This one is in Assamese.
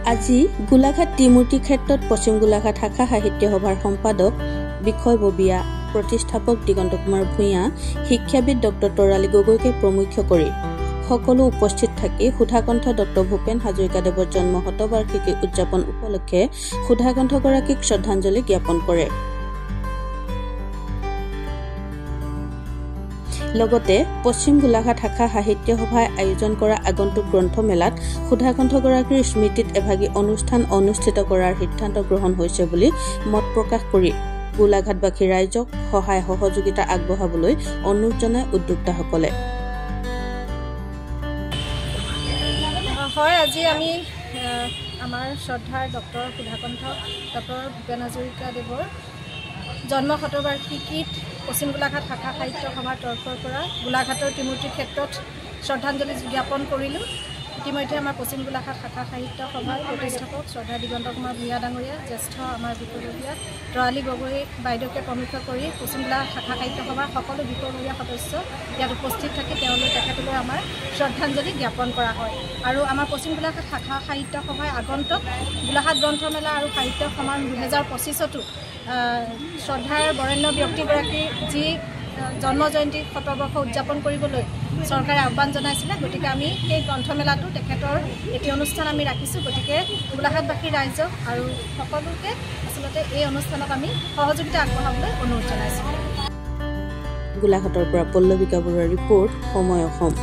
আজি গোলাঘাট ত্ৰিমূৰ্তি ক্ষেত্ৰত পশ্চিম গোলাঘাট শাখা সাহিত্য সভাৰ সম্পাদক বিষয়ববীয়া প্ৰতিষ্ঠাপক দিগন্ত কুমাৰ ভূঞা, শিক্ষাবিদ ডক্টৰ তৰালী গগৈকে প্ৰমুখ্য কৰি সকলো উপস্থিত থাকি সুধাকণ্ঠ ডক্টৰ ভূপেন হাজৰিকাদেৱৰ জন্ম শতবাৰ্ষিকী উদযাপন উপলক্ষে সুধাকণ্ঠগৰাকীক শ্ৰদ্ধাঞ্জলি জ্ঞাপন কৰে। লগতে পশ্চিম গোলাঘাট শাখা সাহিত্য সভাই আয়োজন কৰা আগন্তুক গ্ৰন্থমেলাত সুধাকণ্ঠগৰাকীৰ স্মৃতিত এভাগী অনুষ্ঠান অনুষ্ঠিত কৰাৰ সিদ্ধান্ত গ্ৰহণ হৈছে বুলি মত প্ৰকাশ কৰি গোলাঘাটবাসী ৰাইজক সহায় সহযোগিতা আগবঢ়াবলৈ অনুৰোধ জনায় উদ্যোক্তাসকলে। হয়, আজি আমি আমাৰ শ্ৰদ্ধাৰ ডক্টৰ সুধাকণ্ঠ ডক্টৰ ভূপেন হাজৰিকাদেৱৰ জন্ম শতবাৰ্ষিকীত পশ্চিম গোলাঘাট শাখা সাহিত্য সভাৰ তৰফৰ পৰা গোলাঘাটৰ ত্ৰিমূৰ্তি ক্ষেত্ৰত শ্ৰদ্ধাঞ্জলি জ্ঞাপন কৰিলোঁ। ইতিমধ্যে আমাৰ পশ্চিম গোলাঘাট শাখা সাহিত্য সভাৰ প্ৰতিষ্ঠাপক শ্ৰদ্ধা দিগন্ত কুমাৰ ভূঞা ডাঙৰীয়া, জ্যেষ্ঠ আমাৰ বিষয়ববীয়া তৰালী গগৈ বাইদেউকে প্ৰমুখ্য কৰি পশ্চিম গোলাঘাট শাখা সাহিত্য সভাৰ সকলো বিষয়ববীয়া সদস্য ইয়াত উপস্থিত থাকি তেখেতলৈ আমাৰ শ্ৰদ্ধাঞ্জলি জ্ঞাপন কৰা হয়। আৰু আমাৰ পশ্চিম গোলাঘাট শাখা সাহিত্য সভাই আগন্তুক গোলাঘাট গ্ৰন্থমেলা আৰু সাহিত্য সন্মান 2025তো শ্ৰদ্ধাৰ বৰেণ্য ব্যক্তিগৰাকীৰ যি জন্ম জয়ন্তী শতবৰ্ষ উদযাপন কৰিবলৈ চৰকাৰে আহ্বান জনাইছিলে। গতিকে আমি সেই গ্ৰন্থমেলাটো তেখেতৰ এটি অনুষ্ঠান আমি ৰাখিছোঁ। গতিকে গোলাঘাটবাসীৰ ৰাইজক আৰু সকলোকে আচলতে এই অনুষ্ঠানত আমি সহযোগিতা আগবঢ়াবলৈ অনুৰোধ জনাইছোঁ। গোলাঘাটৰ পৰা পল্লৱিকা বৰুৱাৰ ৰিপৰ্ট, সময় অসম।